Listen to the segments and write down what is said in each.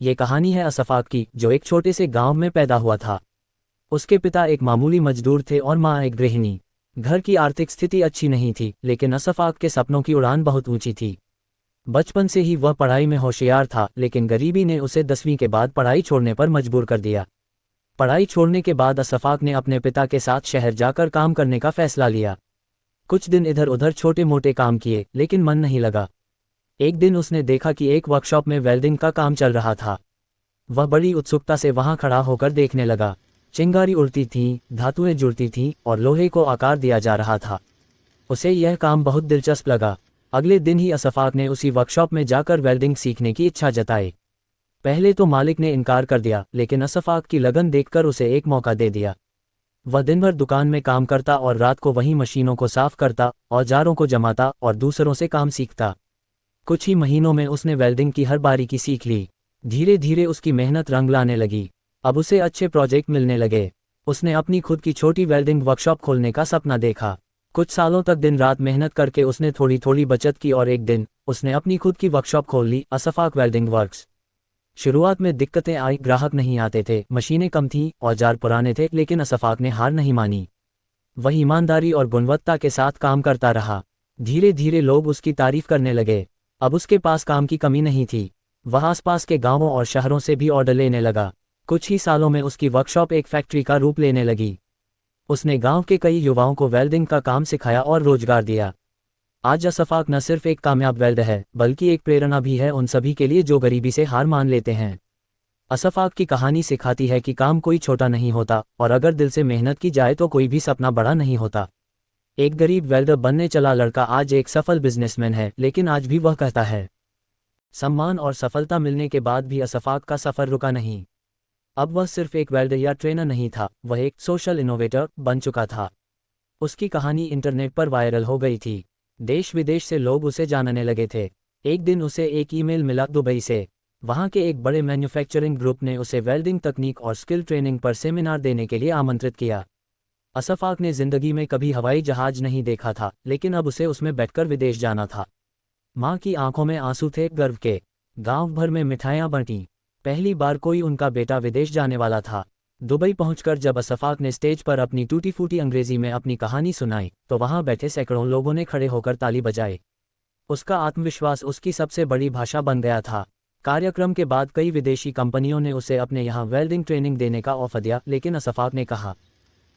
ये कहानी है असफाक की, जो एक छोटे से गांव में पैदा हुआ था। उसके पिता एक मामूली मजदूर थे और माँ एक गृहिणी। घर की आर्थिक स्थिति अच्छी नहीं थी, लेकिन असफाक के सपनों की उड़ान बहुत ऊंची थी। बचपन से ही वह पढ़ाई में होशियार था, लेकिन गरीबी ने उसे 10वीं के बाद पढ़ाई छोड़ने पर मजबूर कर दिया। पढ़ाई छोड़ने के बाद असफाक ने अपने पिता के साथ शहर जाकर काम करने का फैसला लिया। कुछ दिन इधर उधर छोटे मोटे काम किए, लेकिन मन नहीं लगा। एक दिन उसने देखा कि एक वर्कशॉप में वेल्डिंग का काम चल रहा था। वह बड़ी उत्सुकता से वहां खड़ा होकर देखने लगा। चिंगारी उड़ती थी, धातुएं जुड़ती थीं और लोहे को आकार दिया जा रहा था। उसे यह काम बहुत दिलचस्प लगा। अगले दिन ही असफाक ने उसी वर्कशॉप में जाकर वेल्डिंग सीखने की इच्छा जताई। पहले तो मालिक ने इनकार कर दिया, लेकिन असफाक की लगन देखकर उसे एक मौका दे दिया। वह दिन भर दुकान में काम करता और रात को वहीं मशीनों को साफ करता, औजारों को जमाता और दूसरों से काम सीखता। कुछ ही महीनों में उसने वेल्डिंग की हर बारीकी सीख ली। धीरे धीरे उसकी मेहनत रंग लाने लगी। अब उसे अच्छे प्रोजेक्ट मिलने लगे। उसने अपनी खुद की छोटी वेल्डिंग वर्कशॉप खोलने का सपना देखा। कुछ सालों तक दिन रात मेहनत करके उसने थोड़ी थोड़ी बचत की और एक दिन उसने अपनी खुद की वर्कशॉप खोल ली, असफाक वेल्डिंग वर्क्स। शुरुआत में दिक्कतें आई, ग्राहक नहीं आते थे, मशीनें कम थीं, औजार पुराने थे, लेकिन असफाक ने हार नहीं मानी। वह ईमानदारी और गुणवत्ता के साथ काम करता रहा। धीरे धीरे लोग उसकी तारीफ करने लगे। अब उसके पास काम की कमी नहीं थी। वह आसपास के गांवों और शहरों से भी ऑर्डर लेने लगा। कुछ ही सालों में उसकी वर्कशॉप एक फैक्ट्री का रूप लेने लगी। उसने गांव के कई युवाओं को वेल्डिंग का काम सिखाया और रोजगार दिया। आज असफाक न सिर्फ एक कामयाब वेल्डर है, बल्कि एक प्रेरणा भी है उन सभी के लिए जो गरीबी से हार मान लेते हैं। असफाक की कहानी सिखाती है कि काम कोई छोटा नहीं होता, और अगर दिल से मेहनत की जाए तो कोई भी सपना बड़ा नहीं होता। एक गरीब वेल्डर बनने चला लड़का आज एक सफल बिजनेसमैन है, लेकिन आज भी वह कहता है, सम्मान और सफलता मिलने के बाद भी असफाक का सफर रुका नहीं। अब वह सिर्फ एक वेल्डर या ट्रेनर नहीं था, वह एक सोशल इनोवेटर बन चुका था। उसकी कहानी इंटरनेट पर वायरल हो गई थी। देश विदेश से लोग उसे जानने लगे थे। एक दिन उसे एक ईमेल मिला दुबई से। वहां के एक बड़े मैन्युफैक्चरिंग ग्रुप ने उसे वेल्डिंग तकनीक और स्किल ट्रेनिंग पर सेमिनार देने के लिए आमंत्रित किया। असफाक ने जिंदगी में कभी हवाई जहाज नहीं देखा था, लेकिन अब उसे उसमें बैठकर विदेश जाना था। माँ की आंखों में आंसू थे गर्व के। गांव भर में मिठाइयां बंटी। पहली बार कोई उनका बेटा विदेश जाने वाला था। दुबई पहुंचकर जब असफाक ने स्टेज पर अपनी टूटी फूटी अंग्रेजी में अपनी कहानी सुनाई, तो वहां बैठे सैकड़ों लोगों ने खड़े होकर ताली बजाई। उसका आत्मविश्वास उसकी सबसे बड़ी भाषा बन गया था। कार्यक्रम के बाद कई विदेशी कंपनियों ने उसे अपने यहाँ वेल्डिंग ट्रेनिंग देने का ऑफर दिया, लेकिन असफाक ने कहा,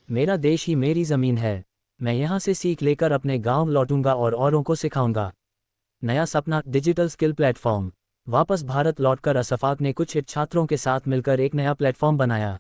मेरा देश ही मेरी ज़मीन है। मैं यहाँ से सीख लेकर अपने गाँव लौटूंगा और औरों को सिखाऊंगा। नया सपना, डिजिटल स्किल प्लेटफॉर्म। वापस भारत लौटकर असफाक ने कुछ छात्रों के साथ मिलकर एक नया प्लेटफॉर्म बनाया।